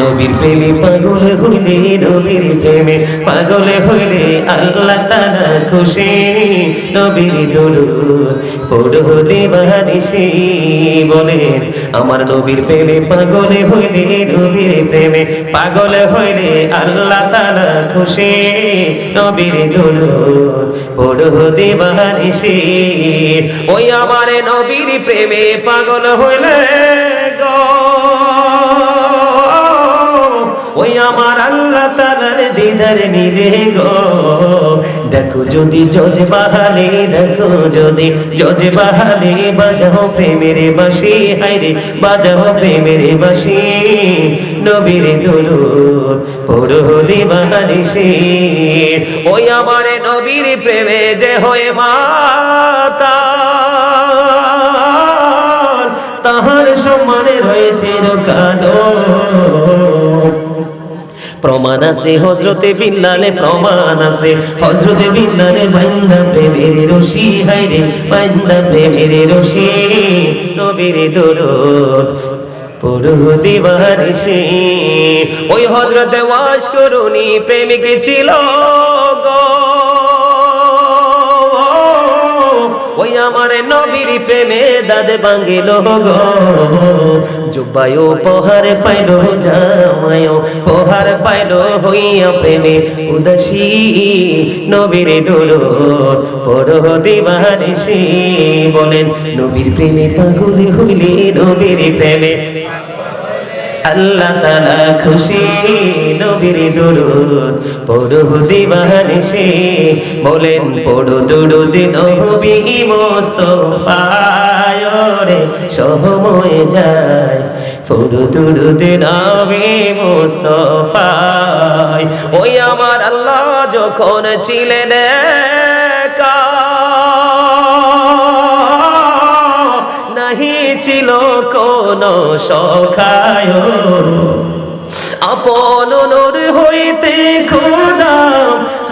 নবীর প্রেমে পাগল হইলে, নবীর প্রেমে পাগল হইলে আল্লাহ তাআলা খুশি। নবীর দরুদ পড়ো দিবানিশি, বলেন আমার নবীর প্রেমে পাগল হইলে, নবীর প্রেমে পাগল হইলে আল্লাহ তাআলা খুশি। নবীর দরুদ পড়ো দিবানিশি। ওই আমার নবীর প্রেমে পাগল হইলে গো, ওই আমার আল্লাহ তাআলার দিদার মিলে গো। দেখো যদি জজ বাহালে, দেখো যদি জজ বাহালে, বাজাও প্রেমের বাঁশি, হায়রে বাজাও প্রেমের বাঁশি। নবীর দরুদ পড়ো দিবানিশি। ওই আমার নবীর প্রেমে যে হয়ে মাতাল, তাহার সম্মানে রয়েছে রোকানো। প্রমাণ আছে হযরতে বিল্লালে, প্রমাণ আছে হযরতে বিল্লালে বান্দা প্রেমের রশি, হায়রে বান্দা প্রেমের রশি। নবীর দরুদ পড়ো দিবানিশি। ওই হযরতে ওয়াশকরুনি প্রেমিক ছিল গো, ওই আমার নবীর প্রেমে দাদ ভাঙিল গো। জুব্বায় উপহার পাইল, জামায় উপহার পাইল, হইয়া প্রেমে উদাসী। নবীর দরুদ পড়ো দিবানিশি। বলেন নবীর প্রেমে পাগল হইলে, নবীর প্রেমে আল্লাহ তাআলা খুশি। নবীর দরুদ পড়ো দিবানিশি। বলেন পড়ো দরুদ নবী মুস্তাফায় রে সময় যায়, পড়ো দরুদ নবী মুস্তাফায়। ওই আমার আল্লাহ যখন ছিলেন একা, নাহি ছিল কোন সখায়, আপন নূর হইতে খোদা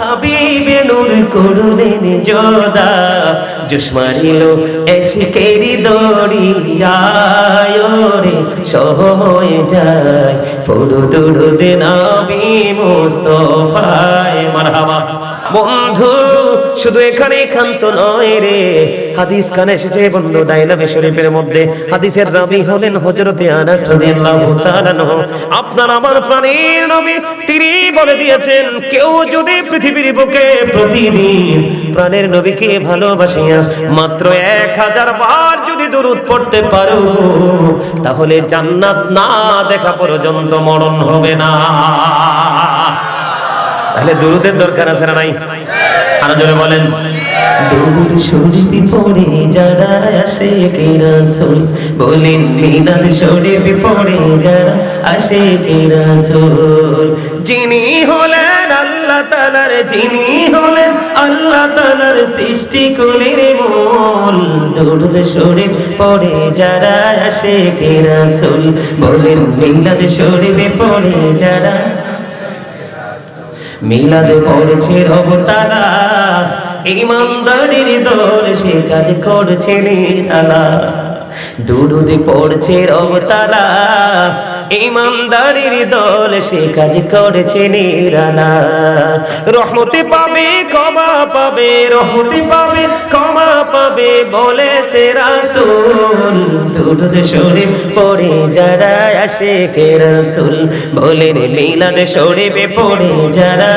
হাবিবে নূর করলেন জোদা। জুসমানিল এশকেরি দরিয়ায় রে সময় যায়, পড়ো দরুদ নবী মুস্তাফায়। মারহাবা। বন্ধু শুধু এখানে ক্ষান্ত নয় রে, হাদিস কানে এসেছে বন্ধু দাইলামে শরীফের মধ্যে। হাদিসের রাবী হলেন হযরতে আনাস রাদিয়াল্লাহু তাআলা আনহু। আপনার আমার প্রাণের নবী তিনি বলে দিয়েছেন, কেউ যদি পৃথিবীর বুকে প্রতিদিন প্রাণের নবীকে ভালোবাসিয়া মাত্র 1000 বার যদি দরুদ পড়তে পারো, তাহলে জান্নাত না দেখা পর্যন্ত মরণ হবে না। তাহলে দরুদের দরকার আছে না নাই? আরো জোরে বলেন। দরুদ শরীফ পড়ে যারা আশিকে রাসূল, বলেন মিলাদ শরীফ পড়ে যারা আশিকে রাসূল। যিনি হলেন আল্লাহ তাআলার, যিনি হলেন আল্লাহ তাআলার সৃষ্টি কুলের মূল। দরুদ শরীফ পড়ে যারা আশিকে রাসূল, বলেন মিলাদ শরীফ পড়ে যারা। মিলাদে পড়ছে রব তারা, ইমানদারির দল সে কাজ করছে নিরালা। দুরুদে পড়ছে রব তারা, ইমানদারির দল সে কাজ করছে নিরালা। রহমতে পাবে ক্ষমা পাবে, রহমতে পাবে ক্ষমা পাবে বলেছে রাসূল। দুরুদ শরীফ পড়ে যারা আশিকে রাসূল, বলেন মিলাদ শরীফ পড়ে যারা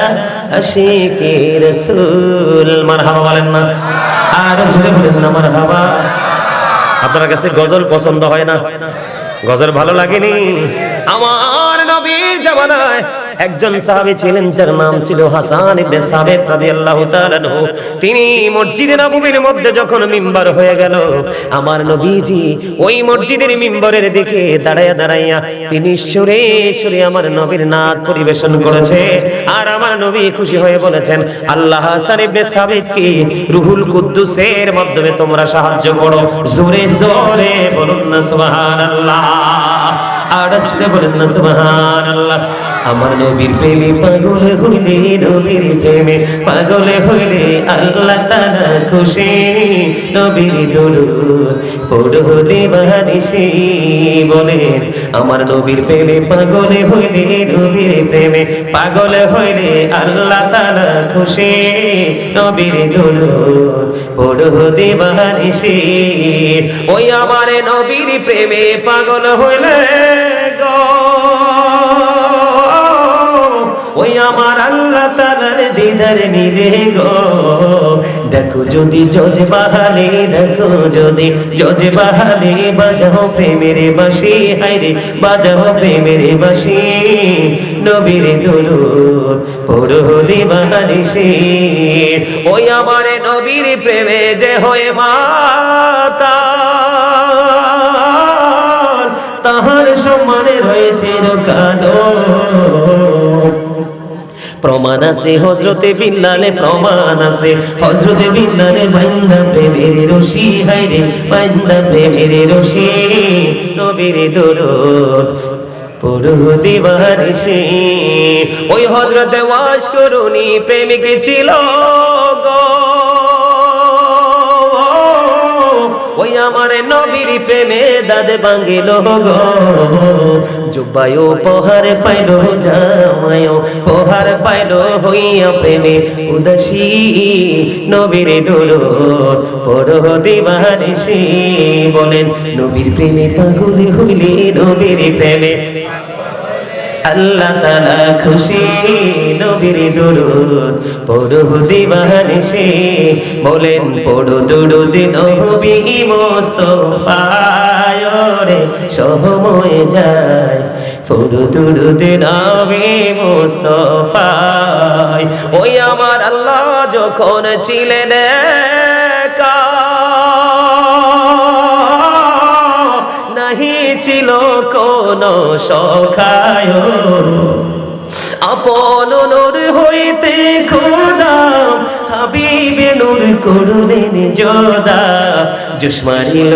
আশিকে রাসূল। মারহাবা বলেন না? আর জোরে বলেন না মারহাবা। আপনার কাছে গজল পছন্দ হয় না? গজল ভালো লাগেনি? আমার নবীর জামানায় একজন সাহাবী ছিলেন যার নাম ছিল হাসান ইবনে সাবিত রাদিয়াল্লাহু তাআলা আনহু। তিনি মসজিদে নববীর মধ্যে যখন মিম্বার হয়ে গেল, আমার নবীজি ওই মসজিদের মিম্বরের দিকে দাঁড়ায়া দাঁড়াইয়া তিনি সুরে সুরে আমার নবীর নাত পরিবেশন করেছে। আর আমার নবী খুশি হয়ে বলেছেন, আল্লাহ হাসান ইবনে সাবিতকে রুহুল কুদ্দুসের মাধ্যমে তোমরা সাহায্য করো। জোরে জোরে বলুন না সুবহানাল্লাহ। আর জোরে বলুন না সুবহানাল্লাহ। আমার নবীর প্রেমে পাগল হইলে, নবীর প্রেমে পাগল হইলে আল্লাহ তাআলা খুশি। নবীর দরুদ পড়ো দিবানিশি, বলেন আমার নবীর প্রেমে পাগল হইলে, নবীর প্রেমে পাগল হইলে আল্লাহ তাআলা খুশি। নবীর দরুদ পড়ো দিবানিশি। ওই আমার নবীর প্রেমে পাগল হইলে গো, ওই আমার আল্লাহ তাআলার দিদার মিলে গো। দেখো যদি জজ বাহালে, দেখো যদি জজ বাহালে, বাজাও প্রেমের বাঁশি, হায়রে বাজাও প্রেমের বাঁশি। নবীর দরুদ পড়ো দিবানিশি। ওই আমার নবীর প্রেমে যে হয়ে মাতাল, তাহার সম্মানে রয়েছে রোকানো। প্রমাণ আছে হযরতে বিল্লালে, প্রমাণ আছে হযরতে বিল্লালে বান্দা প্রেমের রশি, হায়রে বান্দা প্রেমের রশি। নবীর দরুদ পড়ো দিবানিশি। ওই হযরতে ওয়াজ করুনি প্রেমিক ছিল গো, ওই আমার নবীর প্রেমে দাদ ভাঙিল গো। জুব্বায়ও পহার পাইল, জামায়ও পহার পাইল, হইয়া প্রেমে উদাসী। নবীর দরুদ পড়ো দিবানিশি। বলেন নবীর প্রেমে পাগল হইলে, নবীর প্রেমে আল্লাহ তাআলা খুশি। নবীর দরুদ পড়ো দিবানিশি। বলেন পড়ো দরুদ নবী মুস্তাফায় রে, সময় যায় পড়ো দরুদ নবী মুস্তাফায়। ওই আমার আল্লাহ যখন ছিলেন একা, নাহি ছিল কোন সখায়, আপন নূর হইতে খোদা হাবিবে নূর করলেন জোদা। জোশ মারিল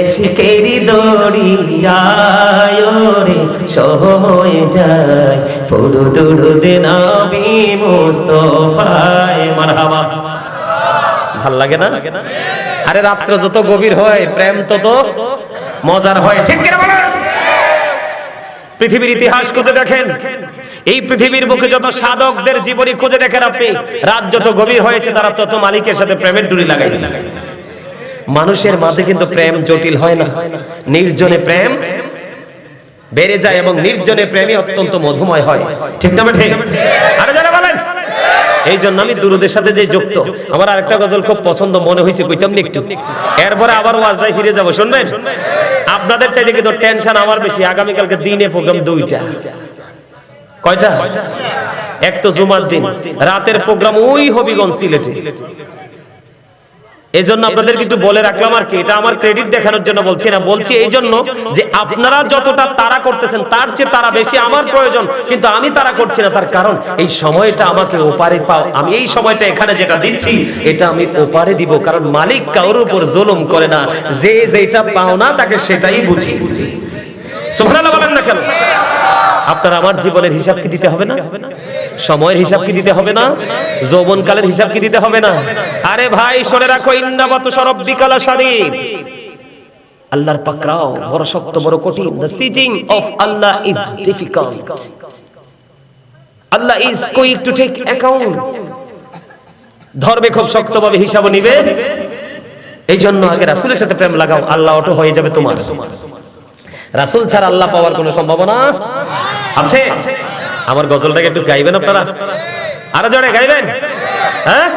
এশকেরি দরিয়ায় রে, সময় যায় পড়ো দরুদ নবী মুস্তাফায়। মারহাবা। ভাল লাগে না? আরে রাত্র যত গভীর হয় প্রেম তত মজার হয়, ঠিক কিনা বলেন? পৃথিবীর ইতিহাস খুঁজে দেখেন, এই পৃথিবীর বুকে যত সাধকদের জীবনী খুঁজে দেখেন আপনি, রাত যত গভীর হয়েছে তারা তত মালিকের সাথে প্রেমের ডুরি লাগাইছে। মানুষের মাঝে কিন্তু প্রেম জটিল হয় না, নির্জনে প্রেম বেড়ে যায় এবং নির্জনে প্রেমই অত্যন্ত মধুময় হয়, ঠিক না ঠিক? আরে যারা বলেন, এই জন্য আমি দুরুদের সাথে যে যুক্ত। আমার আরেকটা গজল খুব পছন্দ মনে হয়েছে, কইতাম না একটু, এরপরে আবার ওয়াজটায় ফিরে যাব, শুনবেন? আপনাদের চাইতে কিন্তু টেনশন আমার বেশি। আগামীকালকে দিনে প্রোগ্রাম দুইটা। কয়টা? এক তো জুমার দিন, রাতের প্রোগ্রাম ওই হবিগঞ্জ সিলেটে। এই জন্য আপনাদেরকে একটু বলে রাখলাম আর কি, এটা আমার ক্রেডিট দেখানোর জন্য বলছি না, বলছি এই জন্য যে আপনারা যতটা তাড়া করতেছেন তার চেয়ে তারা বেশি আমার প্রয়োজন, কিন্তু আমি তাড়া করছি না। তার কারণ এই সময়টা আমাকে ওপারে পাও, আমি এই সময়টা এখানে যেটা দিচ্ছি এটা আমি ওপারে দিব, কারণ মালিক কারোর উপর জুলুম করে না, যে যেটা পাও না তাকে সেটাই বুঝি। সুবহানাল্লাহ বলেন না কেন? আপনার আমার জীবনের হিসাব কি দিতে হবে না? সময়ের হিসাব কি দিতে হবে না? যৌবনকালের হিসাব কি দিতে হবে না? আরে ভাই শুনে রাখো, ইন্নাবাতু রাব্বিকাল শাদীদ, আল্লাহর পাকড়াও বড় শক্ত, বড় কঠিন। The seizing of Allah is difficult, Allah is quick to take account. ধরবে খুব শক্তভাবে, হিসাব নিবে। এই জন্য আগে রাসূলের সাথে প্রেম লাগাও, আল্লাহ অটো হয়ে যাবে তোমার। রাসূল ছাড়া আল্লাহ পাওয়ার কোনো সম্ভাবনা আছে? আমার গজলটাকে একটু গাইবেন আপনারা? আরো জোরে গাইবেন? হ্যাঁ?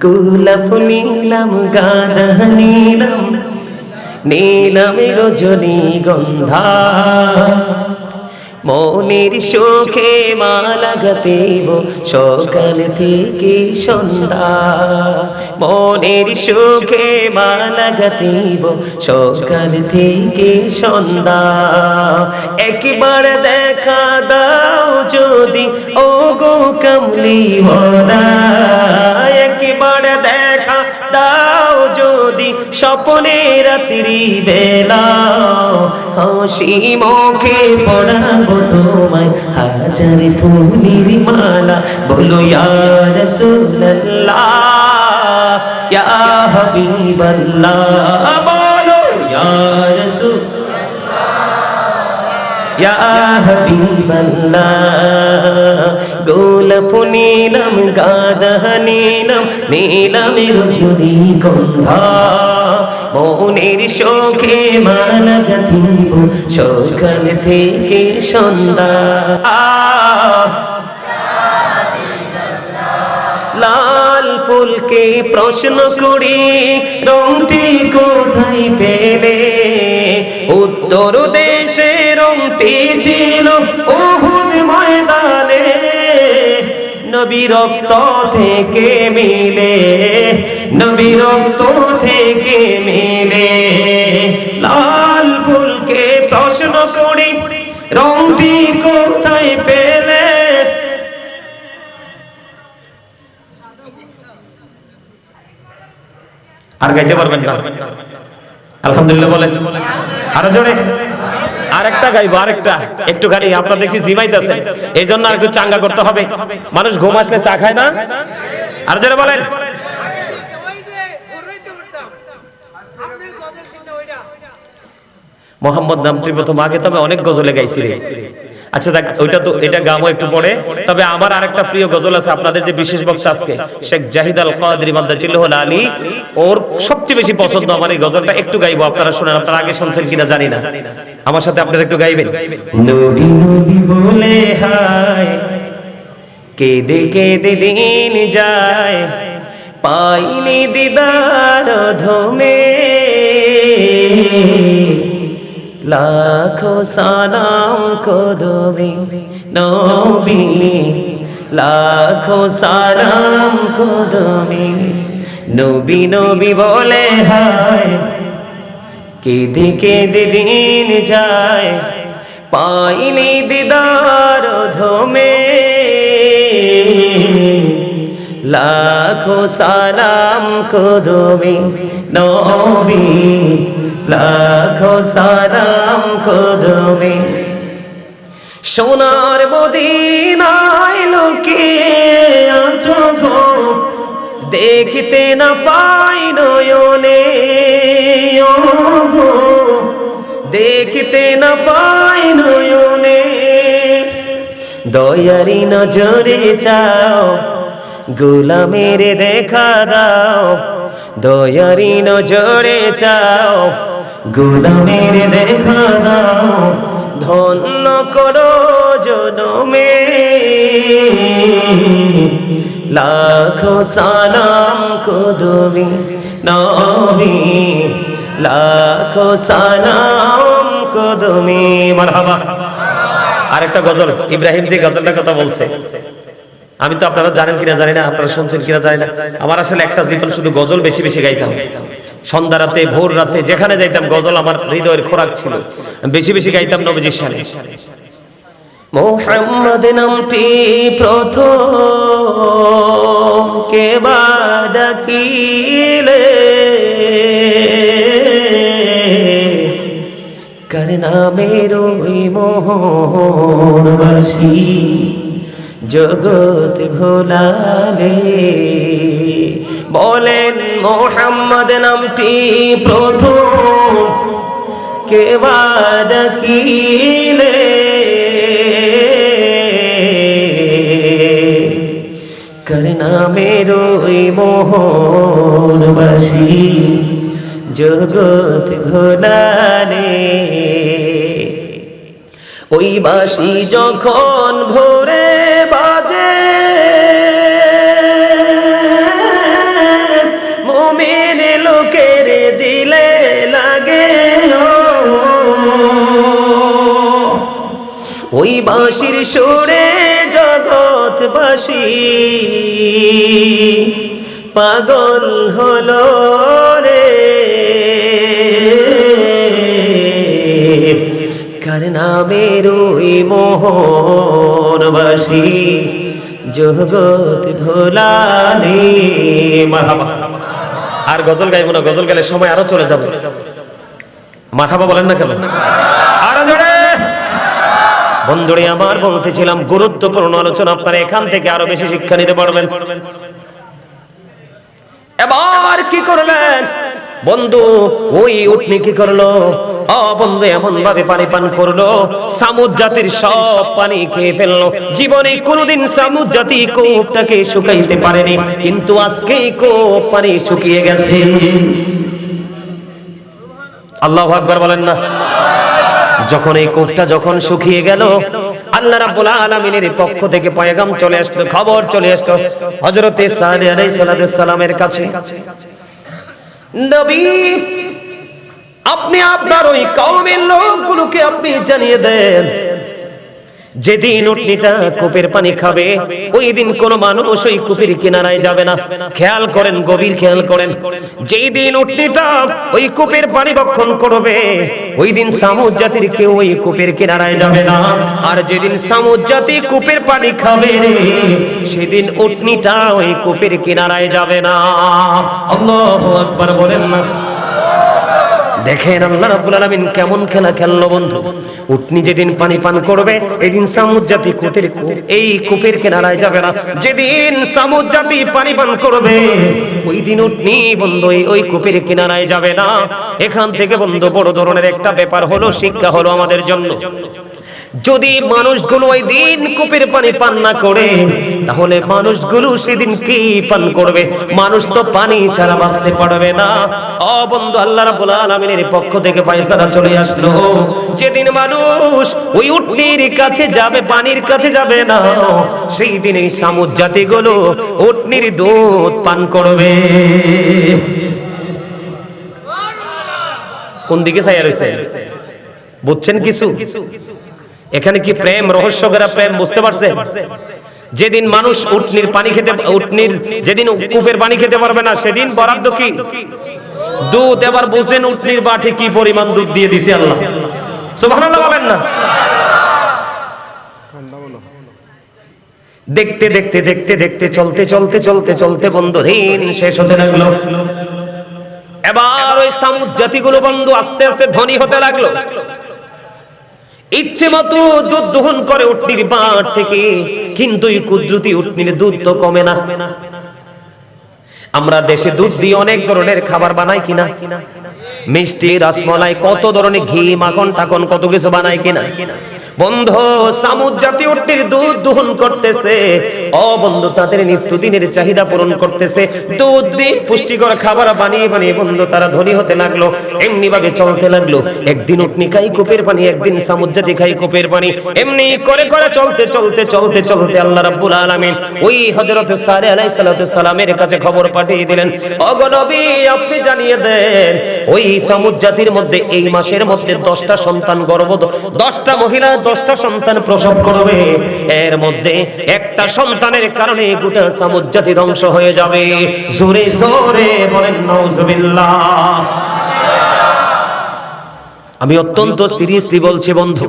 গোলাপ নীলাম, গাঁদা নীলাম, নীলাম রজনীগন্ধা, মনের সুখে মালা গাঁথিব সকাল থেকে সন্ধ্যা, মনের সুখে মালা গাঁথিব সকাল থেকে সন্ধ্যা। একবার দেখা দাও যদি ও গো কামলিওয়ালা, একবার দেখা দাও যদি স্বপ্নে রাত্রি বেলা, হাসি মুখে পড়াবো তোমায় হাজার ফুলের মালা বলো ইয়া রাসূলুল্লাহ ইয়া হাবিবাল্লাহ বলো ইয়া রাসূলুল্লাহ ইয়া হাবিবাল্লাহ গোলাপ নীলম গাঁদা নীলম নীলমের রজনীগন্ধা মনের শোকে মালা গাঁথিব সকাল থেকে সন্ধ্যা লাল ফুলকে প্রশ্ন করি রংটি কোথায় পেলে উত্তর দেশে রংটি ছিল উহুদ ময়দানে নবী রক্ত থেকে মিলে নবী রক্ত থেকে মিলে লাল ফুলকে প্রশ্ন করি রংটি কোথায় পেলে আর গাইতে পারবেন না আলহামদুলিল্লাহ বলেন আরো জোরে আরেকটা গাইবো আরেকটা একটু গাড়ি আপনারা দেখি জিমাইতেছেন এই জন্য আর একটু চাঙ্গা করতে হবে মানুষ ঘুম আসলে চা খায় না আর জোরে বলেন মোহাম্মদ নামটি প্রথম আগে তবে অনেক গজলে গাইছি রে আচ্ছা দেখ ওইটা তো এটা গামো একটু পড়ে তবে আমার আরেকটা প্রিয় গজল আছে আপনাদের যে বিশেষ বক্তা আজকে শেখ জাহিদ আল কাদরি মাদাজিল্লাহুল আলী ওর সবচেয়ে বেশি পছন্দ আমার এই গজলটা একটু গাইবো আপনারা শুনেন আপনারা আগে শুনছেন কিনা জানি না আমার সাথে আপনারা একটু গাইবেন নবী নবী বলে হায় কেঁদে কেঁদে দিন যায় পাইনি দিদার ধমে লাখো সালাম কদমে নবী লাখো সালাম কদমে নবী নবী বলে হায় কেঁদে কেঁদে দিন যায় পাইনি দিদার ধমে লাখো সালাম কদমে নবী লাখো সালাম কদমে সোনার মদিনায় লুকিয়ে আছো গো দেখতে না পাই নয়নে ও গো দেখতে না পাই নয়নে দয়ারি নজরে চাও গোলামের দেখা দাও দয়ারি নজরে চাও গোলামের দেখা দাও ধন্য করো জনমে লাখো সালাম কদমে নবী লাখো সালাম কদমে মারহাবা আরেকটা গজল ইব্রাহিম যে গজলটার কথা বলছে আমি তো আপনারা জানেন কিনা জানি না আপনারা শুনছেন কিনা জানি না আমার আসলে একটা জীবন শুধু গজল বেশি বেশি গাইতাম সন্ধ্যা রাতে ভোর রাতে যেখানে যাইতাম গজল আমার হৃদয়ের খোরাক ছিল বেশি বেশি গাইতাম নবীজির শানে মুহাম্মদ নামটি প্রথম কেবা ডাকিলে কার নামের ওই মোহনবাসী জগৎ ভোলালে বলেন মুহাম্মদ নামটি প্রথম কেবা ডাকিলে কার নামের ওই মোহনবাসী জগৎ ভোলালে ওই বাঁশি যখন ভোরে বাজে মুমিন লোকের দিলে লাগে ওই বাঁশির সুরে জগৎবাসী পাগল হলো রে কার নামের ওই মোহনবাসী জগৎ ভোলালে মারহাবা আর গজল গাইবো না গজল গাইলে সময় আরো চলে যাবে মারহাবা বলেন না কেন আরো জোরে বন্ধুরে আমার বলতেছিলাম গুরুত্বপূর্ণ আলোচনা, আপনারা এখান থেকে আরো বেশি শিক্ষা নিতে পারবেন। এবার কি করলেন বন্ধু, ওই উটনি কি করলো? বন্ধু এমন ভাবে পানি পান করলো, সামুদ জাতির সব পানি খেয়ে ফেললো। জীবনে কোনোদিন সামুদ জাতি কোপটাকে শুকাইতে পারেনি, কিন্তু আজকে কোপ পানি শুকিয়ে গেছে। আল্লাহু আকবার বলেন না। যখন এই কোপটা যখন শুকিয়ে গেল, আল্লাহ রাব্বুল আলামিনের পক্ষ থেকে পয়গাম চলে আসলো, খবর চলে আসলো হযরতে সালেহ আলাইহিস সালামের কাছে, নবী আপনি আপনার ওই কওমের লোকগুলোকে আপনি জানিয়ে দেন, যেদিন উটনিটা কূপের পানি খাবে ওই দিন কোনো মানুষ ওই কূপের কিনারায় যাবে না। খেয়াল করেন, গভীর খেয়াল করেন, যেই দিন উটনিটা ওই কূপের পানি ভক্ষণ করবে ওই দিন সামুদ জাতির কেউ ওই কূপের কিনারায় যাবে না। আর যেদিন সামুদ জাতি কূপের পানি খাবে সেদিন উটনিটা ওই কূপের কিনারায় যাবে না। আল্লাহু আকবার বলেন না। দেখেন আল্লাহ রাব্বুল আলামিন কেমন খেলা খেললো বন্ধু। উটনি যেদিন পানি পান করবে এদিন সামুদ জাতি এই কূপের কিনারায় যাবে না। যেদিন সামুদ জাতি পানি পান করবে ওই দিন উটনি বন্ধু ওই কূপের কিনারায় যাবে না। এখান থেকে বন্ধু বড় ধরনের একটা ব্যাপার হলো, শিক্ষা হলো আমাদের জন্য। যদি মানুষগুলো ওই দিন কূপের পানি পান না করে তাহলে মানুষগুলো সেদিন কি পান করবে? মানুষ তো পানি ছাড়া বাঁচতে পারবে না। বন্ধু আল্লাহ রাব্বুল আলামিনের পক্ষ থেকে ফয়সালা চলে আসলো, যেদিন মানুষ ওই উটনির কাছে যাবে, পানির কাছে যাবে না, সেই দিন এই সামুদ জাতিগুলো উটনির দুধ পান করবে। কোন দিকে চাইয়া রয়েছে? বুঝছেন কিছু? এখানে কি প্রেম, রহস্য ভরা প্রেম, বুঝতে পারছে? যেদিন মানুষ উটনির পানি খেতে, যেদিন কূপের পানি খেতে পারবে না সেদিন বরাদ্দ কি? দুধ। এবার বুঝেন উটনির বাটি কি পরিমাণ দুধ দিয়ে দিছে আল্লাহ। সুবহানাল্লাহ বলেন না। দেখতে দেখতে দেখতে দেখতে চলতে চলতে চলতে চলতে বন্ধু দিন শেষ হতে লাগলো। এবার ওই সামুদ জাতিগুলো বন্ধু আস্তে আস্তে ধনী হতে লাগলো। ইচ্ছে মতো দুধ দহন করে উটনির বাট থেকে, কিন্তু এই কুদরতি উটনির দুধ তো কমে না। আমরা দেশে দুধ দিয়ে অনেক ধরনের খাবার বানাই কিনা, মিষ্টি, রসমলাই, কত ধরনের ঘি, মাখন টাখন কত কিছু বানাই কিনা। বন্ধু সামুদ জাতি উটনির দুধ দহন করতেছে। বন্ধু তাদের নিত্যদিনের চাহিদা পূরণ করতেছে, দুধ দিয়ে পুষ্টিকর খাবার বানিয়ে বানিয়ে বন্ধু তারা ধনী হতে লাগলো। এমনি ভাবে চলতে লাগলো। একদিন উটনি খাই কূপের পানি, একদিন সামুদ জাতি খাই কূপের পানি। এমনি করে করে চলতে চলতে চলতে চলতে আল্লাহ রাব্বুল আলামিন ওই হযরত সালেহ আলাইহিস সালামের কাছে খবর পাঠিয়ে দিলেন, ওগো নবী আপনি জানিয়ে দেন ওই সামুদ জাতির মধ্যে এই মাসের মধ্যে 10টা সন্তান গর্ভবতী, 10টা মহিলা 10টা সন্তান প্রসব করবে। এর মধ্যে একটা সন্তানের কারণে গোটা সামুদ জাতি ধ্বংস হয়ে যাবে। জোরে জোরে বলেন নাউজুবিল্লাহ। আমি অত্যন্ত সিরিয়াসলি বলছি বন্ধু,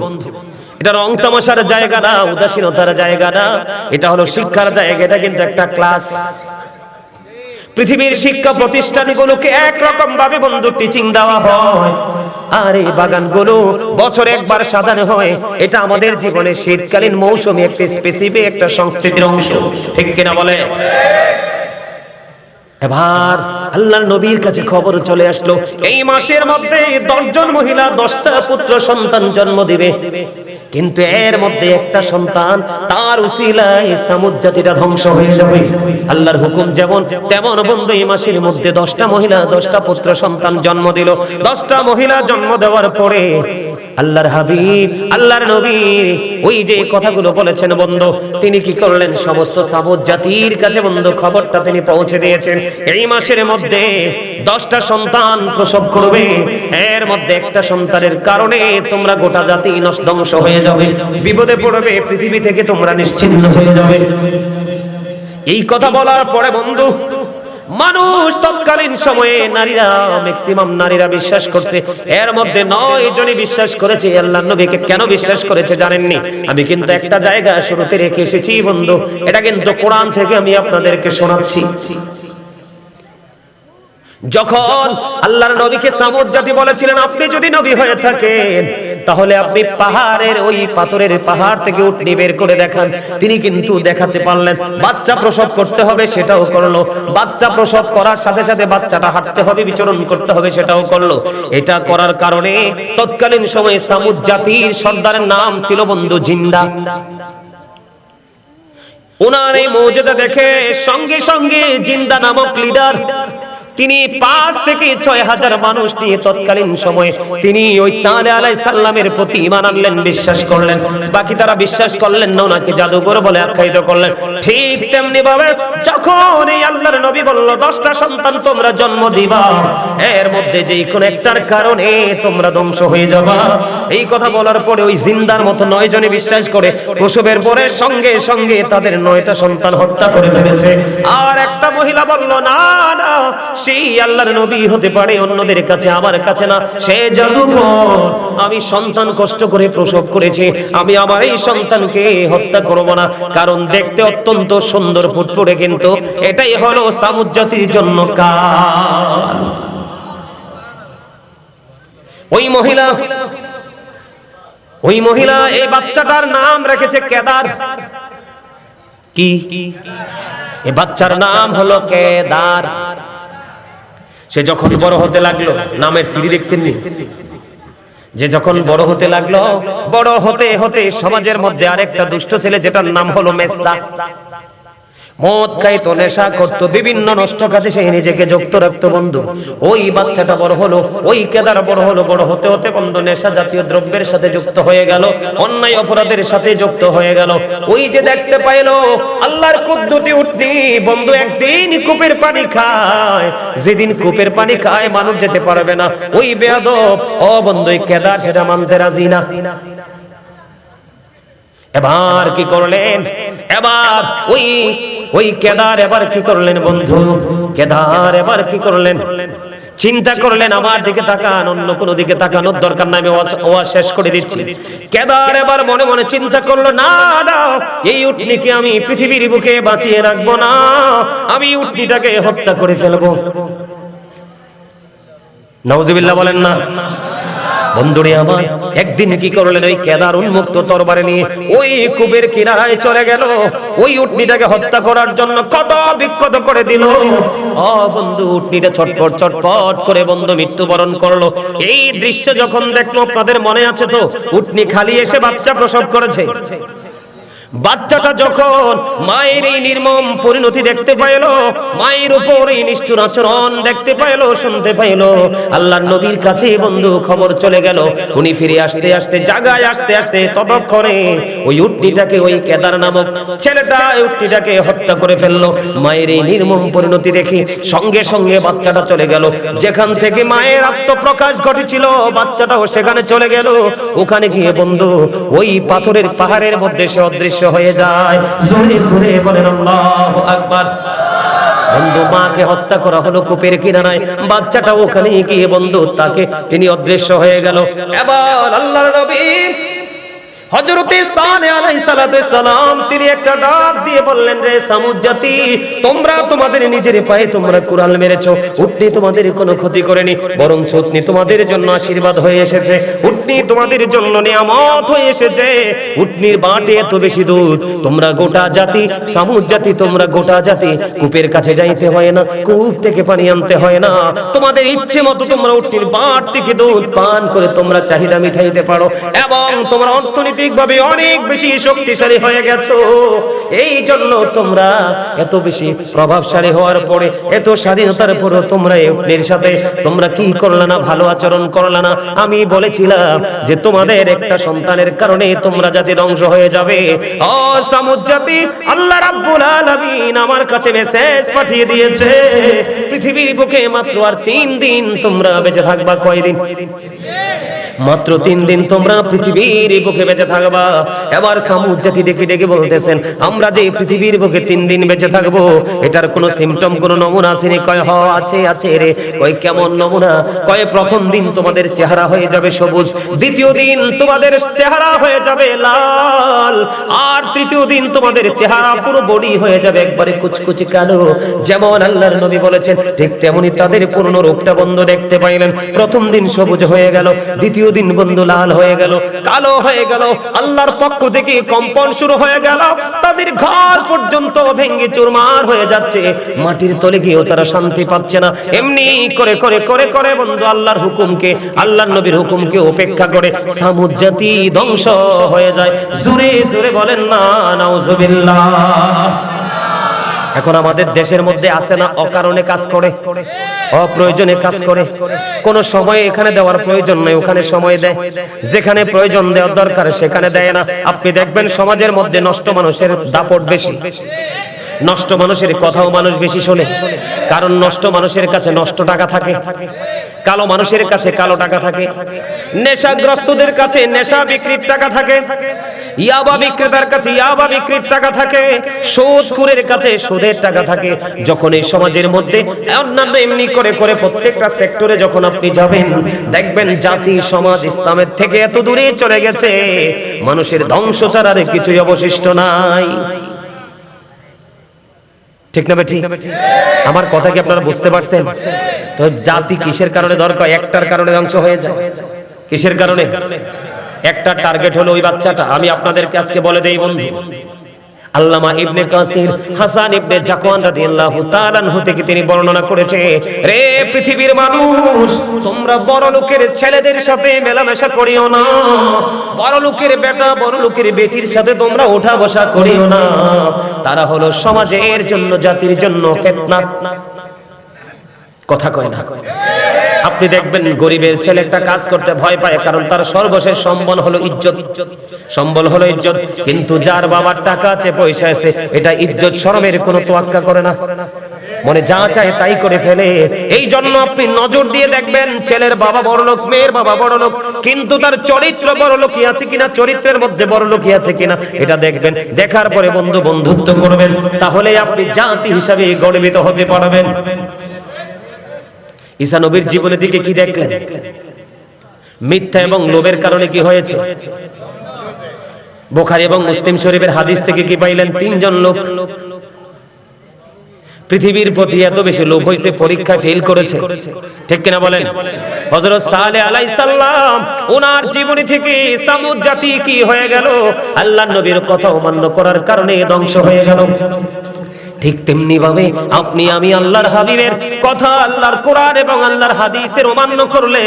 এটা রং তামাশার জায়গা না, উদাসীনতার জায়গা না, এটা হলো শিক্ষার জায়গা। এটা কিন্তু একটা ক্লাস। পৃথিবীর শিক্ষা প্রতিষ্ঠানগুলোকে একরকম ভাবে বন্ধু টিচিং দেওয়া হয়, আর এই বাগানগুলো বছরে একবার সাজানো হয়। এটা আমাদের জীবনে শীতকালীন মৌসুমে একটা স্পেসিফিক একটা সংস্কৃতির অংশ, ঠিক কিনা বলে? এবার আল্লাহর নবীর কাছে খবর চলে আসলো, এই মাসের মধ্যে 10 জন মহিলা 10টা পুত্র সন্তান জন্ম দিবে, কিন্তু এর মধ্যে একটা সন্তান তার উসিলায় সামুদ জাতিটা ধ্বংস হয়ে যাবে। আল্লাহর হুকুম যেমন তেমন বন্ধু এই মাসের মধ্যে 10টা মহিলা 10টা পুত্র সন্তান জন্ম দিল। 10টা মহিলা জন্ম দেওয়ার পরে আল্লাহর হাবিব, আল্লাহর নবী ওই যে কথাগুলো বলেছেন বন্ধু, তিনি কি করলেন? সমস্ত সামুদ জাতির কাছে বন্ধু খবরটা তিনি পৌঁছে দিয়েছেন, এই মাসের মধ্যে 10টা সন্তান প্রসব করবে, এর মধ্যে একটা সন্তানের কারণে তোমরা গোটা জাতি ধ্বংস হয়ে যাবে, বিপদে পড়বে, পৃথিবী থেকে তোমরা নিশ্চিহ্ন হয়ে যাবে। এই কথা বলার পরে বন্ধু মানুষ তৎকালীন সময়ে নারীরা, ম্যাক্সিমাম নারীরা বিশ্বাস করছে। এর মধ্যে 9 জনই বিশ্বাস করেছে আল্লাহর নবীকে। কেন বিশ্বাস করেছে জানেননি? আমি কিন্তু একটা জায়গা শুরুতে রেখে এসেছি বন্ধু, এটা কিন্তু কোরআন থেকে আমি আপনাদেরকে শোনাচ্ছি। যখন আল্লাহর নবীকে সামুদ জাতি বলেছিলেন, আপনি যদি নবী হয়ে থাকেন তাহলে আপনি পাহাড়ের ওই পাথরের পাহাড় থেকে উটনি বের করে দেখান। তিনি কিন্তু দেখাতে পারলেন। বাচ্চা প্রসব করতে হবে, সেটাও করলো। বাচ্চা প্রসব করার সাথে সাথে বাচ্চাটা হাঁটতে হবে, বিচরণ করতে হবে, সেটাও করলো। এটা করার কারণে তৎকালীন সময়ে সামুদ জাতির সর্দারের নাম ছিল বন্ধু জিন্দা। ওনার এই মর্যাদা দেখে সঙ্গে সঙ্গে জিন্দা নামক লিডার তিনি 5 থেকে 6,000 মানুষ নিয়ে তৎকালীন সময়ে তিনি ওই সালেহ আলাইহিস সালামের প্রতি ঈমান আনলেন, বিশ্বাস করলেন। বাকি তারা বিশ্বাস করলেন না, ওনাকে জাদুকর বলে আখ্যায়িত করলেন। ঠিক তেমনি ভাবে যখন এই আল্লাহর নবী বলল 10টা সন্তান তোমরা জন্ম দিবা, এর মধ্যে যে কোনো একটার কারণে তোমরা ধ্বংস হয়ে যাবা, এই কথা বলার পরে ওই জিন্দার মতো 9 জনে বিশ্বাস করে প্রসবের পরে সঙ্গে সঙ্গে তাদের 9টা সন্তান হত্যা করে ফেলেছে। আর একটা মহিলা বলল না না, সেই আল্লাহর নবী হতে পারে অন্যদের কাছে, আমার কাছে না, সে জাদুকর। আমি সন্তান কষ্ট করে প্রসব করেছি, আমি আমার এই সন্তানকে হত্যা করব না, কারণ দেখতে অত্যন্ত সুন্দর ফুটফুটে, কিন্তু এটাই হলো সামুদ জাতির জন্য কাল। ওই মহিলা এই বাচ্চাটার নাম রেখেছে কেদার। কি? এই বাচ্চার নাম হলো কেদার। সে যখন বড় হতে লাগলো, নামের সিঁড়ি দেখছেন নি? যে যখন বড় হতে লাগলো, বড় হতে হতে সমাজের মধ্যে আরেকটা দুষ্ট ছেলে, যেটার নাম হলো মেজদা, মদ খাইতো, নেশা করতো, বিভিন্ন নষ্ট কাজে সে নিজেকে যুক্ত রাখতো। বন্ধু, ওই বাচ্চাটা বড় হলো, ওই কেদার বড় হলো, বড় হতে হতে বন্ধু নেশা জাতীয় দ্রব্যের সাথে যুক্ত হয়ে গেল, অন্যায় অপরাধের সাথে যুক্ত হয়ে গেল। ওই যে দেখতে পাইলো আল্লাহর কুদ্দুটি উটনি বন্ধু একদিন কূপের পানি খায়, যেদিন কূপের পানি খায় মানুষ যেতে পারবে না, ওই বেয়াদব ও বন্ধু কেদার সেটা মানতে রাজি না। এবার কি করলেন? এবার ওই কেদার এবার কি করলেন বন্ধু? কেদার এবার কি করলেন? চিন্তা করলেন আমার দিকে তাকান, অন্য কোন দিকে তাকানোর দরকার নাই, আমি ওয়াজ শেষ করে দিচ্ছি। কেদার এবার মনে মনে চিন্তা করলো, না না, এই উটনিকে আমি পৃথিবীর বুকে বাঁচিয়ে রাখবো না, আমি উটনিটাকে হত্যা করে ফেলবো। নাউজুবিল্লাহ বলেন না। বন্ধুরে আমার, একদিন কি করলেন? ওই কেদার উন্মুক্ত তরবারি নিয়ে ওই কূপের কিনারায় চলে গেল, ওই উটনিটাকে হত্যা করার জন্য কত বিক্ষত করে দিল। ও বন্ধু, উটনিটা ছটফট ছটফট করে বন্ধু মৃত্যুবরণ করলো। এই দৃশ্য যখন দেখলো, আপনাদের মনে আছে তো, উটনি খালি এসে বাচ্চা প্রসব করেছে। বাচ্চাটা যখন মায়ের এই নির্মম পরিণতি দেখতে পাইল, মায়ের উপর এই নিষ্ঠুর আচরণ দেখতে পাইল, শুনতে পাইল, আল্লাহর নবীর কাছে বন্ধু খবর চলে গেল। উনি ফিরে আসতে আসতে, জায়গায় আসতে আসতে ততক্ষণে ওই উটনিটাকে, ওই কেদার নামক ছেলেটা উটনিটাকে হত্যা করে ফেললো। মায়ের এই নির্মম পরিণতি দেখে সঙ্গে সঙ্গে বাচ্চাটা চলে গেল। যেখান থেকে মায়ের আত্মপ্রকাশ ঘটেছিল, বাচ্চাটাও সেখানে চলে গেল। ওখানে গিয়ে বন্ধু ওই পাথরের পাহাড়ের মধ্যে সে অদৃশ্য হয়ে যায়। জোরে জোরে বলেন আল্লাহু আকবার। বন্ধু, মাকে হত্যা করা হলো কূপের কিনারায়, বাচ্চাটা ওখানে গিয়ে বন্ধু তাকে তিনি অদৃশ্য হয়ে গেল। এবার আল্লাহর নবী হযরতে সালেহ আলাইহিস সালাম তিনি একটা ডাক দিয়ে বললেন, রে সামুদ জাতি, তোমরা তোমাদের নিজের পায়ে তোমরা কুড়াল মেরেছো, উটনি তোমাদের কোনো ক্ষতি করেনি, বরং উটনি তোমাদের জন্য আশীর্বাদ হয়ে এসেছে, উটনি তোমাদের জন্য নিয়ামত হয়ে এসেছে। উটনির বাটে এত বেশি দুধ, তোমরা গোটা জাতি, সামুদ জাতি, তোমরা গোটা জাতি কূপের কাছে যাইতে হয় না, কূপ থেকে পানি আনতে হয় না, তোমাদের ইচ্ছে মতো তোমরা উটনির বাট থেকে দুধ পান করে তোমরা চাহিদা মিটাইতে পারো, এবং তোমরা অর্থনীতি ভাবে অনেক বেশি শক্তিশালী হয়ে গেছো। এই জন্য তোমরা এত বেশি প্রভাবশালী হওয়ার পরে, এত স্বাধীনতার পরে তোমরা উটনির সাথে তোমরা কি করলে না? ভালো আচরণ করলে না? আমি বলেছিলাম যে তোমাদের একটা সন্তানের কারণে তোমরা জাতি ধ্বংস হয়ে যাবে। ও সামুদ জাতি, আল্লাহ রাব্বুল আলামিন আমার কাছে মেসেজ পাঠিয়ে দিয়েছে, পৃথিবীর বুকে মাত্র আর 3 দিন তোমরা বেঁচে থাকবা। কয়দিন? মাত্র 3 দিন তোমরা পৃথিবীর বুকে বেঁচে থাকবা। এবার সামুদ জাতি ডেকে ডেকে বলতেছেন, আমরা যে পৃথিবীর বুকে 3 দিন বেঁচে থাকবো, এটার কোনো সিম্পটম, কোনো নমুনা আছে নি? কয়, হ আছে আছে রে। কয়, কেমন নমুনা? কয়, প্রথম দিন তোমাদের চেহারা হয়ে যাবে সবুজ, দ্বিতীয় দিন তোমাদের চেহারা হয়ে যাবে লাল, আর তৃতীয় দ্বিতীয় দিন তোমাদের চেহারা পুরো বডি হয়ে যাবে একবারে কুচকুচি কালো। যেমন আল্লাহর নবী বলেছেন ঠিক তেমনি তাদের পূর্ণ রূপটা বন্ধু দেখতে পাইলেন। প্রথম দিন সবুজ হয়ে গেল, দ্বিতীয় দিন বন্ধু লাল হয়ে গেল, কালো হয়ে গেল। আল্লাহর পক্ষ থেকে কম্পন শুরু হয়ে গেল, তাদের ঘর পর্যন্ত ভেঙে চুরমার হয়ে যাচ্ছে, মাটির তলে গিয়েও তারা শান্তি পাচ্ছে না। এমনি করে করে করে করে বন্ধু আল্লাহর হুকুমকে, আল্লাহর নবীর হুকুমকে উপেক্ষা করে সামুদ জাতি ধ্বংস হয়ে যায়। জোরে জোরে বলেন না নাউজুবিল্লাহ। এখন আমাদের দেশের মধ্যে আছে না অকারণে কাজ করে, অপ্রয়োজনে কাজ করে, কোন সময় এখানে দেওয়ার প্রয়োজন নেই ওখানে সময় দেয়, যেখানে প্রয়োজন দেওয়ার দরকার সেখানে দেয় না। আপনি দেখবেন সমাজের মধ্যে নষ্ট মানুষের দাপট বেশি, নষ্ট মানুষের কথাও মানুষ বেশি শোনে, কারণ নষ্ট মানুষের কাছে নষ্ট টাকা থাকে, কালো মানুষের কাছে কালো টাকা থাকে, নেশাগ্রস্তদের কাছে নেশা বিক্রির টাকা থাকে, ইয়াবা বিক্রেতার কাছে ইয়াবা বিক্রির টাকা থাকে, সুদখোরের কাছে সুদের টাকা থাকে। যখন এই সমাজের মধ্যে অন্যান্য এমনি করে করে প্রত্যেকটা সেক্টরে যখন আপনি যাবেন দেখবেন জাতি সমাজ ইসলামের থেকে এত দূরে চলে গেছে, মানুষের ধ্বংস ছাড়া আর কিছুই অবশিষ্ট নাই। ঠিক না বেঠিক? আমার কথা কি আপনারা বুঝতে পারছেন? তো জাতি কিসের কারণে দরকার? একটার কারণে ধ্বংস হয়ে যায়। কিসের কারণে? একটা টার্গেট হলো ওই বাচ্চাটা। আমি আপনাদেরকে আজকে বলে দেই বন্ধু, আল্লামা ইবনে কাসির হাসান ইবনে জাকওয়ান রাদিয়াল্লাহু তাআলা আনহু থেকে তিনি বর্ণনা করেছে, রে পৃথিবীর মানুষ, তোমরা বড় লোকের ছেলেদের সাথে মেলামেশা করিও না, বড় লোকের বেটা বড় লোকের বেটির সাথে তোমরা ওঠা বসা করিও না, তারা হলো সমাজের জন্য জাতির জন্য ফিতনা। কথা কয় না? আপনি দেখবেন গরিবের ছেলে একটা কাজ করতে ভয় পায়, কারণ তার সর্বশেষ সম্বল হলো ইজ্জত, সম্বল হলো ইজ্জত। কিন্তু যার বাবার টাকা আছে পয়সা আছে, এটা ইজ্জত শরমের কোনো তোয়াক্কা করে না, মনে যা চায় তাই করে ফেলে। এই জন্য আপনি নজর দিয়ে দেখবেন ছেলের বাবা বড়লোক, মেয়ের বাবা বড়লোক, কিন্তু তার চরিত্র বড়লোকই আছে কিনা, চরিত্রের মধ্যে বড়লোকই আছে কিনা এটা দেখবেন। দেখার পরে বন্ধু বন্ধুত্ব করবেন, তাহলে আপনি জাতি হিসাবে গর্বিত হতে পারবেন। ঈসা নবীর জীবনের দিকে কি দেখলেন? মিথ্যা এবং লোভের কারণে কি হয়েছে? বুখারী এবং মুসলিম শরীফের হাদিস থেকে কি পাইলেন? তিনজন লোক পৃথিবীর প্রতি এত বেশি লোভ হয়েছে, পরীক্ষায় ফেল করেছে। ঠিক কিনা বলেন? হযরত সালেহ আলাইহিস সালাম, ওনার জীবনী থেকে সামুদ জাতি কি হয়ে গেল? আল্লাহর নবীর কথা অমান্য করার কারণে ধ্বংস হয়ে গেল। ঠিক তেমনি ভাবে আপনি আমি আল্লাহর হাবিবের কথা, আল্লাহর কোরআন এবং আল্লাহর হাদিসের অমান্য করলে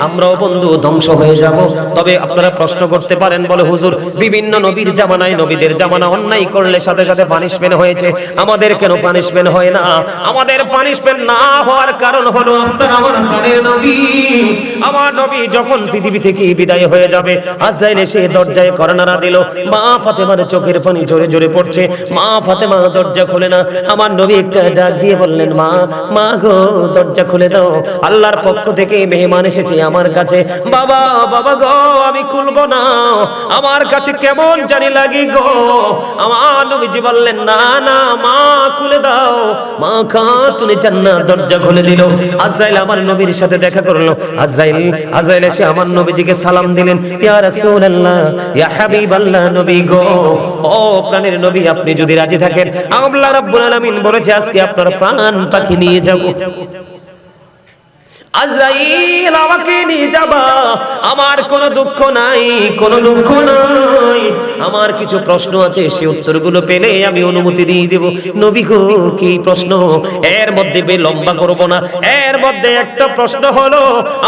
আমরাও বন্ধু ধ্বংস হয়ে যাব। তবে আপনারা প্রশ্ন করতে পারেন, বলে হুজুর বিভিন্ন নবীর জামানায়, নবীদের জামানা অন্যায় করলে সাথে সাথে পানিশমেন্ট হয়েছে, আমাদের কেন পানিশমেন্ট হয় না? আমাদের পানিশমেন্ট না হওয়ার কারণ হলো আপনার আমার প্রাণের নবী, আমার নবী যখন পৃথিবী থেকে বিদায় হয়ে যাবে, আজরাইল এসে দরজায় কর্নারা দিল, মা ফাতেমার চোখের পানি জোরে জোরে পড়ছে, মা ফাতেমা দরজা খুলে না। আমার নবী একটা ডাক দিয়ে বললেন, মা, মা গো দরজা খুলে দাও, আল্লাহর পক্ষ থেকে মেহমান এসেছে আমার কাছে। বাবা, বাবা গো আমি খুলবো না, আমার কাছে কেমন জানি লাগে গো। আমার নবীজি বললেন, না না মা খুলে দাও, মা খাতুনে জান্নাত দরজা খুলে দিল। আজরাইল আমার নবীর সাথে দেখা করলো। আজরাইল এসে আমার নবীজিকে সালাম দিলেন, ইয়া রাসূলুল্লাহ, ইয়া হাবিবাল্লাহ, নবী গো, ও প্রাণের নবী, আপনি যদি রাজি থাকেন আল্লাহ রাব্বুল আলামিন বলেছে আজকে আপনার প্রাণ পাখি নিয়ে যাব। আজরাইল আমাকে নিয়ে যাবা, আমার কোনো দুঃখ নাই, কোনো দুঃখ নাই, আমার কিছু প্রশ্ন আছে, সেই উত্তরগুলো পেলে আমি অনুমতি দিয়ে দেব। নবী গো কি প্রশ্ন? এর মধ্যে লম্বা করব না, এর মধ্যে একটা প্রশ্ন হলো,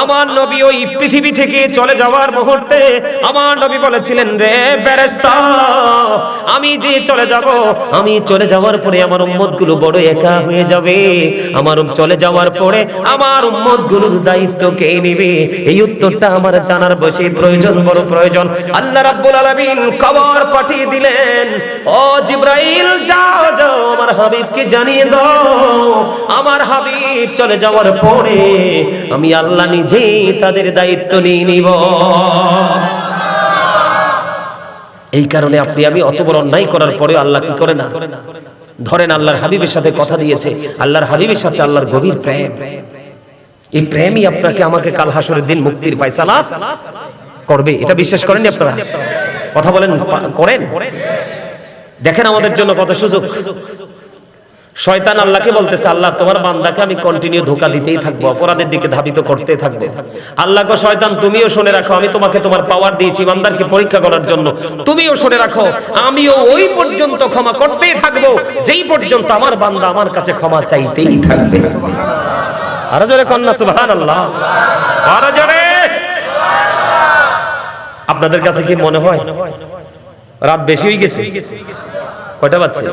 আমার নবী ওই পৃথিবী থেকে চলে যাওয়ার মুহূর্তে আমার নবী বলেছিলেন, রে ফেরেশতা, আমি যে চলে যাব, আমি চলে যাওয়ার পরে আমার উম্মতগুলো বড় একা হয়ে যাবে, আমার চলে যাওয়ার পরে আমার উম্মত গুলোর দায়িত্ব কে নেবে? এই উত্তরটা আমার জানার বেশি প্রয়োজন, বড় প্রয়োজন। আল্লাহ রাব্বুল আলামিন খবর পাঠিয়ে দিলেন, ও জিবরাইল যাও যাও আমার হাবিবকে জানিয়ে দাও, আমার হাবিব চলে যাওয়ার পরে আমি আল্লাহ নিজেই তাদের দায়িত্ব নিয়ে নিব। এই কারণে আপনি আমি অত বড় অন্যায় করার পরে আল্লাহ কি করে না ধরেন? আল্লাহর হাবিবের সাথে কথা দিয়েছে, আল্লাহর হাবিবের সাথে আল্লাহর গভীর প্রেম, এই প্রেমই আপনাকে আমাকে কাল হাসরের দিন মুক্তির ফয়সালা করবে। এটা বিশ্বাস করেন আপনারা? কথা বলেন, করেন? দেখেন আমাদের জন্য কত সুযোগ। শয়তান আল্লাহকে বলতেছে, আল্লাহ তোমার বান্দাকে আমি কন্টিনিউ ধোঁকা দিতেই থাকবো, অপরাধের দিকে ধাবিত করতে থাকবো। আল্লাহকে শয়তান তুমিও শুনে রাখো, আমি তোমাকে তোমার পাওয়ার দিয়েছি বান্দারকে পরীক্ষা করার জন্য, তুমিও শুনে রাখো আমিও ওই পর্যন্ত ক্ষমা করতেই থাকবো যেই পর্যন্ত আমার বান্দা আমার কাছে ক্ষমা চাইতেই থাকবে। আরো জোরে কন্যা সুবহানাল্লাহ, আরো জোরে। আপনাদের কাছে কি মনে হয় রাত বেশি হয়ে গেছে? কয়টা বাজছে?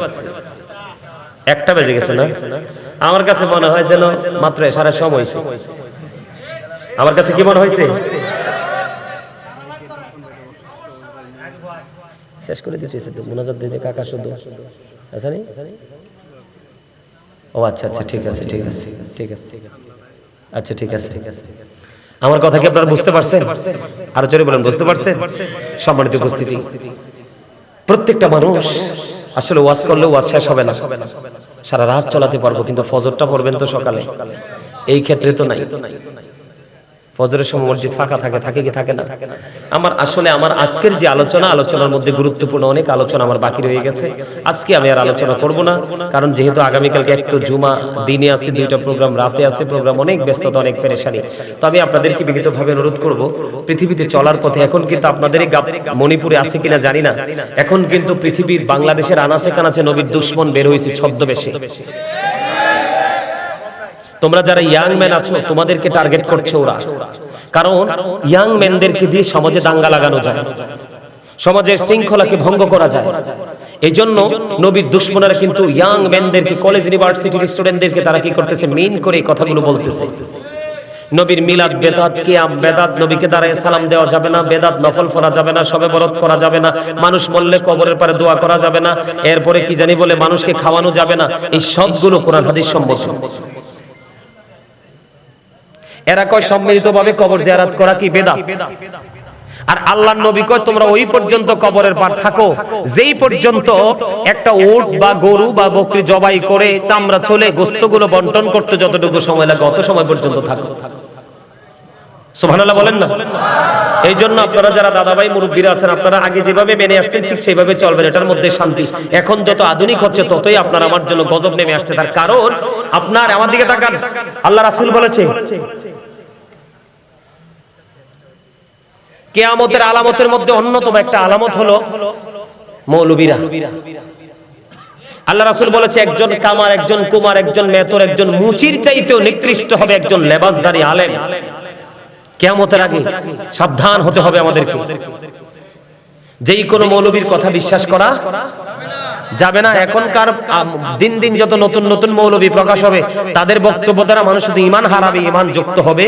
1টা বেজে গেছে না? আমার কাছে মনে হয় যেন মাত্র এশারের সময়। আমার কাছে কি মনে হয়েছে? শেষ করে দিয়েছে তো মুনাজাত দিতে কাকা শুধু আচ্ছা নি? ও আচ্ছা আচ্ছা, ঠিক আছে ঠিক আছে ঠিক আছে, আচ্ছা ঠিক আছে ঠিক আছে। আমার কথা কি আপনারা বুঝতে পারছেন? আরো জোরে বলেন, বুঝতে পারছেন? সম্মানিত উপস্থিতি, প্রত্যেকটা মানুষ আসলে ওয়াজ করলে ওয়াজ শেষ হবে না, সারা রাত চলাতে পারবো, কিন্তু ফজরটা পড়বেন তো সকালে। এই ক্ষেত্রে তো নাই, ফজরের সময় মসজিদ ফাঁকা থাকে, থাকে কি থাকে না? আমার আসলে আমার আজকের যে আলোচনার মধ্যে গুরুত্বপূর্ণ অনেক আলোচনা আমার বাকি রয়ে গেছে। আজকে আমি আর আলোচনা করব না, কারণ যেহেতু আগামীকালকে একটু জুমা দিনে আছে, 2টা প্রোগ্রাম রাতে আছে, প্রোগ্রাম অনেক ব্যস্ততা, অনেক পেরেশানি। তো আমি আপনাদেরকে বিনীতভাবে অনুরোধ করব, পৃথিবীতে চলার পথে এখন কিন্তু আপনাদের মণিপুরে আছে কিনা জানি না, এখন কিন্তু পৃথিবীর বাংলাদেশের আনাচে কানাচে নবীর দুশমন বের হয়েছে ছদ্মবেশে। তোমরা যারা ইয়াং ম্যান আছো তোমাদেরকে টার্গেট করছে ওরা, কারণ ইয়াং ম্যানদেরকে দিয়ে সমাজে দাঙ্গা লাগানো যায়, সমাজের শৃঙ্খলাকে ভঙ্গ করা যায়। এই জন্য নবীর দুশমনেরা কিন্তু ইয়াং ম্যানদেরকে, কলেজ ইউনিভার্সিটির স্টুডেন্টদেরকে তারা কি করতেছে, মেইন করে এই কথাগুলো বলতেছে। নবীর মিলাদ বেদাত, কিয়াম বেদাত, নবীকে দাঁড়ায় সালাম দেওয়া যাবে না, বেদাত নফল পড়া যাবে না, শবে বরত করা যাবে না, মানুষ মরলে কবরের পারে দোয়া করা যাবে না, এরপরে কি জানি বলে মানুষকে খাওয়ানো যাবে না। এই সবগুলো কোরআন হাদিস সম্মত। এরা কয় সম্মিলিতভাবে কবর জিয়ারত করা কি বেদাত, আর আল্লাহর নবী কয় তোমরা ওই পর্যন্ত কবরের পার থাকো যেই পর্যন্ত একটা উট বা গরু বা বকরি জবাই করে চামড়া ছলে গোশতগুলো বন্টন করতে যতটুকু সময় লাগে অত সময় পর্যন্ত থাকো। সুবহানাল্লাহ বলেন না? এই জন্য আপনারা যারা দাদাভাই মুরব্বীরা আছেন, আপনারা আগে যেভাবে মেনে আসছেন ঠিক সেইভাবে চলবেন, এটার মধ্যে শান্তি। এখন যত আধুনিক হচ্ছে ততই আপনার আমার জন্য গজব নেমে আসছে, তার কারণ আপনার আমার দিকে তাকান, আল্লাহ রাসূল বলেছে কিয়ামতের আলামতের মধ্যে অন্যতম একটা আলামত হলো মৌলবীরা। আল্লাহ রাসূল বলেছে একজন কামার, একজন কুমার, একজন মেতর, একজন মুচির চাইতেও নিকৃষ্ট হবে একজন লেবাসধারী আলেম। কিয়ামতের আগে সাবধান হতে হবে আমাদেরকে। যেই কোনো মৌলবীর কথা বিশ্বাস করা যাবে না। এখনকার দিন দিন যত নতুন নতুন মৌলবী প্রকাশ হবে, তাদের বক্তব্য দ্বারা মানুষ শুধু ঈমান হারাবে, ঈমান যুক্ত হবে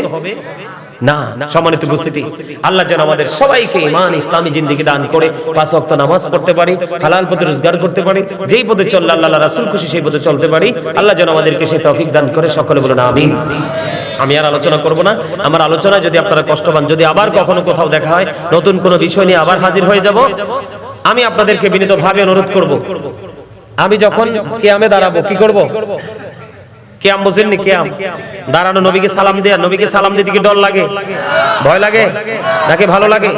না। সম্মানিত উপস্থিতি, আল্লাহ যেন আমাদের সবাইকে ঈমান ইসলামী জিন্দেগি দান করে 5 ওয়াক্ত নামাজ পড়তে পারি, হালাল পথে রোজগার করতে পারি, যেই পথে চললে আল্লাহ রাসূল খুশি সেই পথে চলতে পারি। আল্লাহ যেন আমাদেরকে সেই তৌফিক দান করে। সকলে বলুন আমিন। আমি আর আলোচনা করব না। আমার আলোচনায় যদি আপনারা কষ্ট পান, যদি আবার কখনো কোথাও দেখা হয়, নতুন কোনো বিষয় নিয়ে আবার হাজির হয়ে যাব। আমি আপনাদেরকে বিনীতভাবে অনুরোধ করব, আমি যখন কিয়ামে দাঁড়াবো কি করব? কিয়াম বুঝেননি? কিয়াম দাঁড়ানো, নবীকে সালাম দেয়া, নবীকে সালাম দিতে কি ডর লাগে, ভয় লাগে নাকি ভালো লাগে?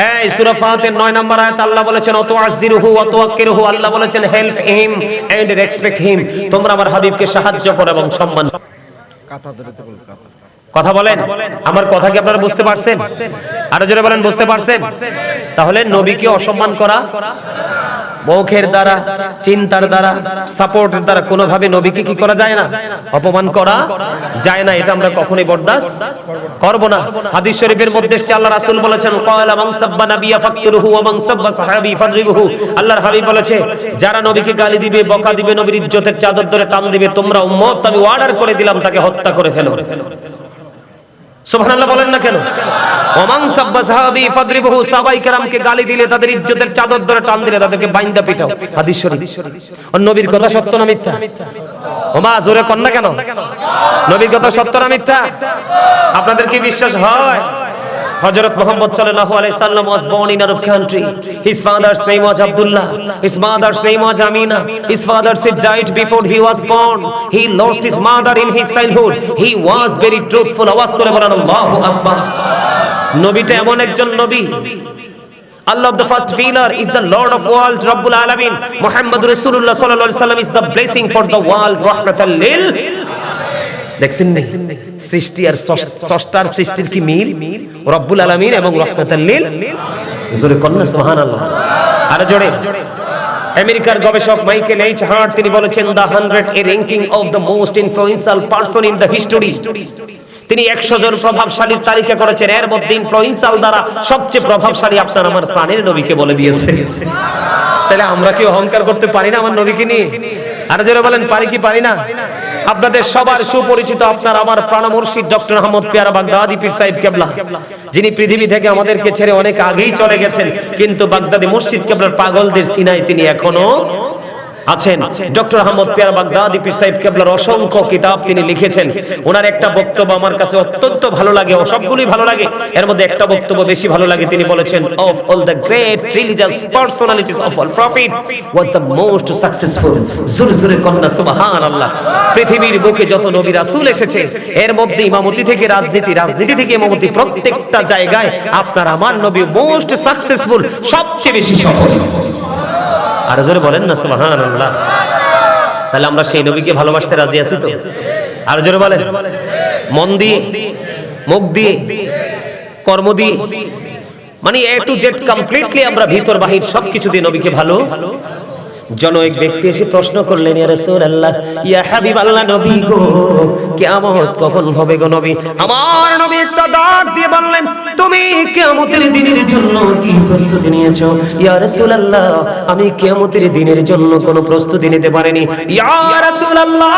এই সূরা ফাতির 9 নম্বর আয়াত আল্লাহ বলেছেন ওয়াতুআযিরুহু ওয়া তুওয়াক্কিরুহু, আল্লাহ বলেছেন help him and respect him, তোমরা আমার হাবিবকে সাহায্য করো এবং সম্মান। কথা বলেন, আমার কথা কি আপনারা বুঝতে পারছেন? আরো জোরে বলেন, বুঝতে পারছেন? তাহলে নবীকে অসম্মান করা মুখের দ্বারা, চিন্তার দ্বারা, সাপোর্টের দ্বারা কোনোভাবে নবীকে কি করা যায় না, অপমান করা যায় না। এটা আমরা কখনোই বরদাস্ত করব না। হাদিস শরীফের মধ্যে এসেছে আল্লাহ রাসূল বলেছেন ক্বালা মান সাব্বা নাবিয়্যা ফাকতুরুহু ওয়া মান সাব্বা সাহাবী ফাদরিবুহু, আল্লাহর হাবিব বলেছে যারা নবীকে গালি দিবে, বকা দিবে, নবীর ইজ্জতের চাদর ধরে টান দিবে, তোমরা উম্মত আমি অর্ডার করে দিলাম তাকে হত্যা করে ফেলো। সুবহানাল্লাহ বলেন না কেন? ওমান সাব্বা সাহাবী ফাদরিবুহু, সাহাবায়ে কেরামকে গালি দিলে, তাদের ইজ্জতের চাদর ধরে টান দিলে তাদেরকে বাইন্দা পিটাও। হাদিস শরীফ। আর নবীর কথা সত্য না মিথ্যা? ওমা জোরে কন না কেন? নবীর কথা সত্য না মিথ্যা? আপনাদের কি বিশ্বাস হয়? Hazrat Muhammad sallallahu alaihi wasallam was born in Arab country. His father's name was Abdullah. His mother's name was Amina. His father died before he was born. He lost his mother in his childhood. He was very truthful. আওয়াজ করে বলেন আল্লাহু আকবার। নবীটা এমন একজন নবী, Allah of the first pillar is the Lord of world, Rabbul Alamin. Muhammad Rasulullah sallallahu alaihi wasallam is the blessing for the world, rahmatan lil। দেখছেন না সৃষ্টি আর স্রষ্টার সৃষ্টির কি মিল? রব্বুল আলামিন এবং রহমাতাল লিল। জোরে কন্না সুবহানাল্লাহ। আর জোরে। আমেরিকার গবেষক মাইকেল এইচ হার্ট তিনি বলেছেন the 100 A ranking of the most influential person in the history. তিনি 100 জন প্রভাবশালীর তালিকা করেছেন, এর মধ্যে ইনফ্লুয়েন্সিয়াল দ্বারা সবচেয়ে প্রভাবশালী আপনার আমার প্রাণের নবীকে বলে দিয়েছে। তাহলে আমরা কি অহংকার করতে পারি না আমার নবীকে নিয়ে? আর যারা বলেন পারি কি পারি না? আপনাদের সবার সুপরিচিত আপনার আমার প্রাণ মুর্শিদ ডক্টর আহমদ পেয়ারা বাগদাদি পীর সাহেব কেবলা, যিনি পৃথিবী থেকে আমাদেরকে ছেড়ে অনেক আগেই চলে গেছেন, কিন্তু বাগদাদি মসজিদ কেবলার পাগলদের সিনায় তিনি এখনো আছেন। ডক্টর আহমদ পেয়ারা বাগদাদি পীর সাহেব কেবলার অসংখ্য কিতাব তিনি লিখেছেন। ওনার একটা বক্তব্য আমার কাছে অত্যন্ত ভালো লাগে, সবগুলোই ভালো লাগে, এর মধ্যে একটা বক্তব্য বেশি ভালো লাগে। তিনি বলেছেন of all the great religious personalities of all profit was the most successful. জোরে জোরে কন্না সুবহানাল্লাহ। পৃথিবীর বুকে যত নবী রাসূল এসেছে, এর মধ্যে ইমামতি থেকে রাজনীতি, রাজনীতি থেকে ইমামতি, প্রত্যেকটা জায়গায় আপনার আমার নবী মোস্ট সাকসেসফুল, সবচেয়ে বেশি সফল। আর জোরে বলেন না সুবহানাল্লাহ। তাহলে আমরা সেই নবীকে ভালোবাসতে রাজি আছি তো? আর জোরে বলেন। মন দিয়ে, মুখ দিয়ে, কর্ম দিয়ে, মানে এ টু জেড কমপ্লিটলি আমরা ভিতর বাহির সবকিছু দিয়ে নবীকে ভালো। জন এক ব্যক্তি এসে প্রশ্ন করলেন, ইয়া রাসূলুল্লাহ, ইয়া হাবিবাল্লাহ, নবী গো কিয়ামত কখন হবে গো নবী? আমার নবী একটা ডাক দিয়ে বললেন, তুমি কিয়ামতের দিনের জন্য কি প্রস্তুতি নিয়েছো? ইয়া রাসূলুল্লাহ, আমি কিয়ামতের দিনের জন্য কোনো প্রস্তুতি নিতে পারিনি। ইয়া রাসূলুল্লাহ,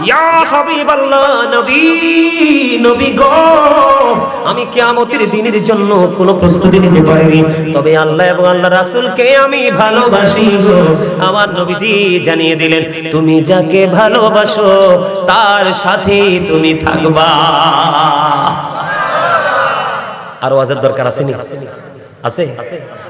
ইয়া হাবিবাল্লাহ, নবী, নবী গো আমি কিয়ামতের দিনের জন্য কোনো প্রস্তুতি নিতে পারিনি, তবে আল্লাহ এবং আল্লাহর রাসূলকে আমি ভালোবাসি গো। আমার নবীজি জানিয়ে দিলেন, তুমি যাকে ভালোবাসো তার সাথে তুমি থাকবা। আর ওয়াজের দরকার আছে নি? আছে।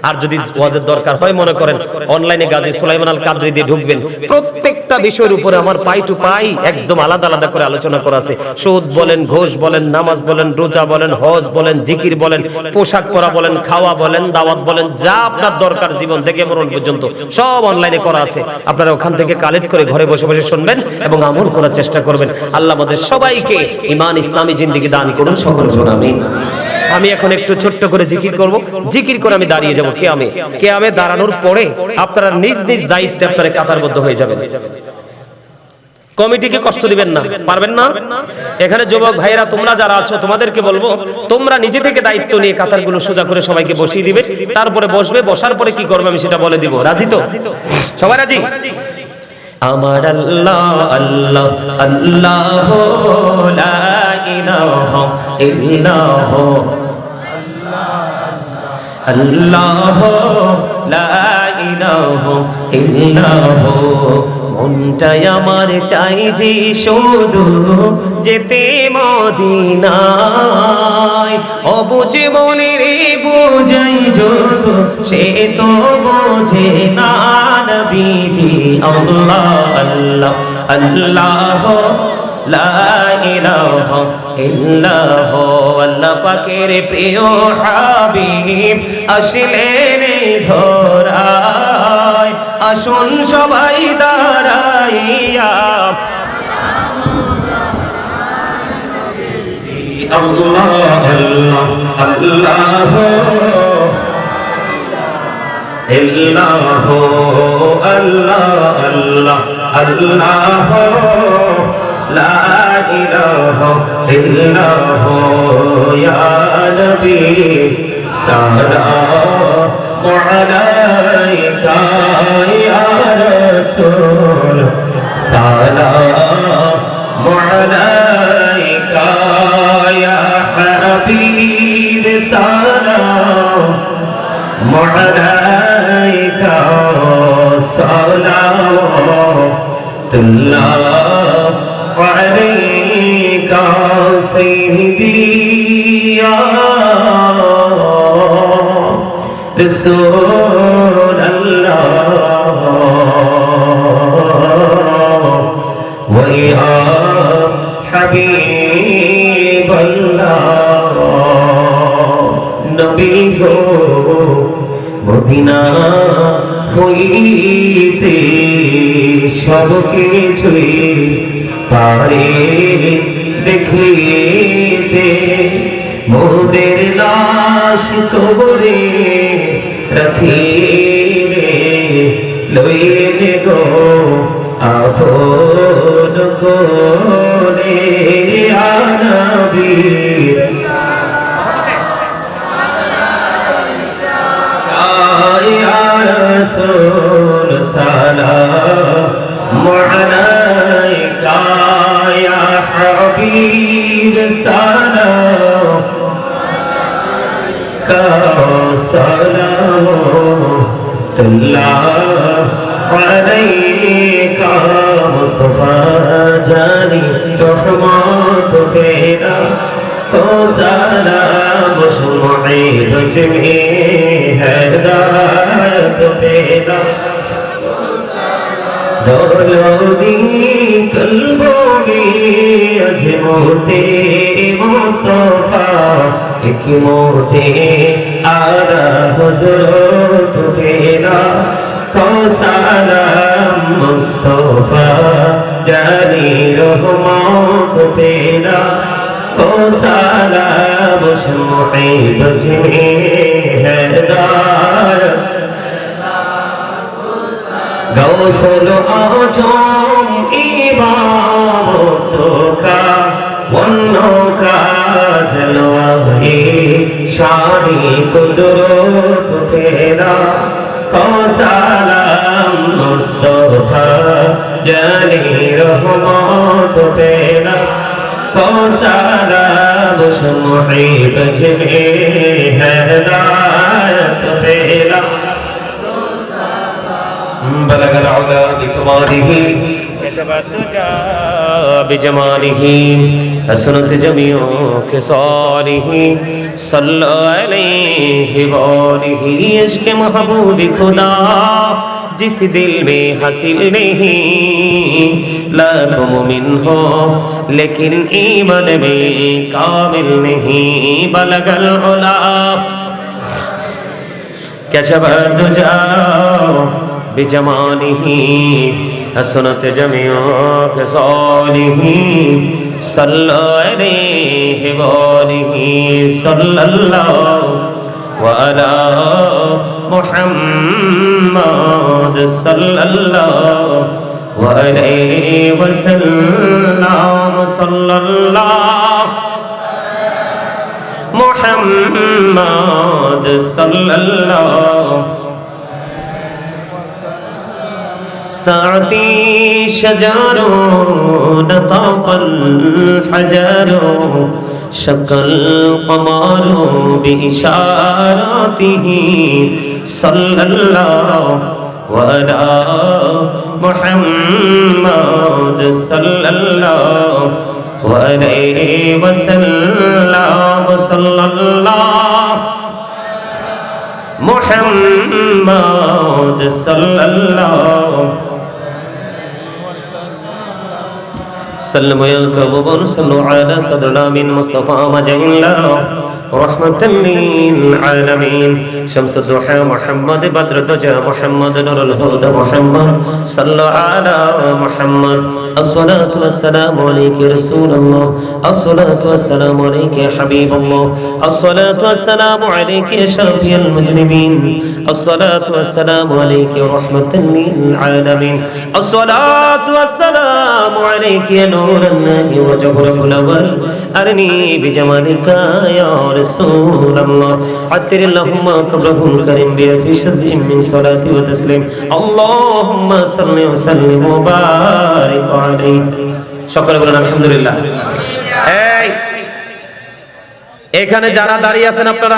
আর যদি ওয়াজের দরকার হয়, মনে করেন অনলাইনে গাজী সুলাইমান আল কাদরি দিয়ে ঢুকবেন, প্রত্যেকটা বিষয়ের উপরে আমার পাই টু পাই একদম আলাদা আলাদা করে আলোচনা করা আছে। সুদ বলেন, ঘুষ বলেন, নামাজ বলেন, রোজা বলেন, হজ বলেন, জিকির বলেন, পোশাক পরা বলেন, খাওয়া বলেন, দাওয়াত বলেন, যা আপনার দরকার জীবন থেকে মরণ পর্যন্ত সব অনলাইনে করা আছে। আপনারা ওখান থেকে কালেক্ট করে ঘরে বসে বসে শুনবেন এবং আমল করার চেষ্টা করবেন। আল্লাহ আমাদের সবাইকে ঈমান ইসলামী জিন্দেগি দান করুন, সকলে বলুন আমিন। আমি এখন একটু ছোট্ট করে জিকির করব, জিকির করে আমি দাঁড়িয়ে যাব কিয়ামে। কিয়ামে দাঁড়ানোর পরে আপনারা নিজ নিজ দায়িত্বে আপনারা কাতারবদ্ধ হয়ে যাবেন। কমিটিকে কষ্ট দিবেন না, পারবেন না? এখানে যুবক ভাইয়েরা তোমরা যারা আছো তোমাদেরকে বলবো, তোমরা নিজে থেকে দায়িত্ব নিয়ে কাতারগুলো সোজা করে সবাইকে বসিয়ে দিবে। তারপরে বসবে, বসার পরে কি করবে আমি সেটা বলে দিব। রাজি তো? সবাই রাজি? আমার আল্লাহ আল্লাহ আল্লাহ লা ইলাহা ইল্লাল্লাহ, আল্লাহ লা ইলাহা ইল্লাল্লাহ। মনটাই আমার চাই যে শুধু যেতে মদিনায়, অবুঝ মনের বোঝাই যত সে তো বোঝে না নবীজি। আল্লাহ আল্লাহ আল্লাহ লা ইলাহা ইল্লাল্লাহ। আল্লাহ পাকের প্রিয় হাবিব আসলেন ধরায়, আসুন সবাই দাঁড়াইয়া। আল্লাহ আল্লাহ আল্লাহ ইল্লাল্লাহ, আল্লাহ আল্লাহ আল্লাহ লা ইলাহা ইল্লাল্লাহ। ইয়া নবী সালামু আলাইকা, ইয়া রাসূল সালামু আলাইকা, ইয়া হাবিব সালামু আলাইকা, সালাতুল্লাহ আলাইকা সাইয়্যিদি ইয়া রাসূলুল্লাহ ওয়া ইয়া হাবিবাল্লাহ। নবী গো মদিনা হইতে সব কিছুই পারে দেখিতে, মোদের লাশ কবরে রাখিলে লইলে গো আপন করে আনবী ইয়া রাসূল সালাম আলাইকা ইয়া হাবিব সালাম সালামুল্লাহ আলাইকা মুস্তাফা জানি রহমত তেরা को सलाम शुमाए तुझ में हिदायत तेरा दौलती कल्बों में अजमोते मुस्तफा एक मोते आला हुजूर तेरा को सलाम मुस्तफा जानी रहमत तेरा को सलाम शुमाए तुझ में हिदायत गौसल आजम इबादतों का वन्नों का जलवा है शानी कुदरत तेरा को सलाम मुस्तफा जानी रहमत तेरा को सलाम शुमाए तुझ में हिदायत तेरा بلغ العلا بكماله كشف الدجى بجماله حسنت جميع خصاله صلى عليه وآله عشق محبوب खुदा जिस दिल में हासिल नहीं लाखों मुमिन हो लेकिन ईमान में कामिल नहीं बलगल उला कशफ الدجى بجماله حسنت جميع خصاله صلى عليه وآله صلى الله وعلى محمد صلى الله وعليه وسلم صلى الله محمد صلى الله ساعتي شجر نطق الحجر شق القمر بإشاراته صلى الله وعلى محمد صلى الله وعليه وسلم صلى الله محمد صلى الله سلم يا صلوا على صدرنا من مصطفى وجه الله رحمة للعالمين شمس الضحى محمد بدر الدجى محمد نور الهدى محمد صلى على محمد الصلاة والسلام عليك يا رسول الله الصلاة والسلام عليك يا حبيب الله الصلاة والسلام عليك يا شافي المجرمين الصلاة والسلام عليك يا رحمة للعالمين الصلاة والسلام عليك يا نور الله وجبرك الأول أرني بجمالك يا رسول الله عطر اللهم قبره الكريم في شذ من صلاة وتسليم اللهم صل وسلم وبارك عليه شكرا لله الحمد لله এখানে যারা দাঁড়িয়ে আছেন আপনারা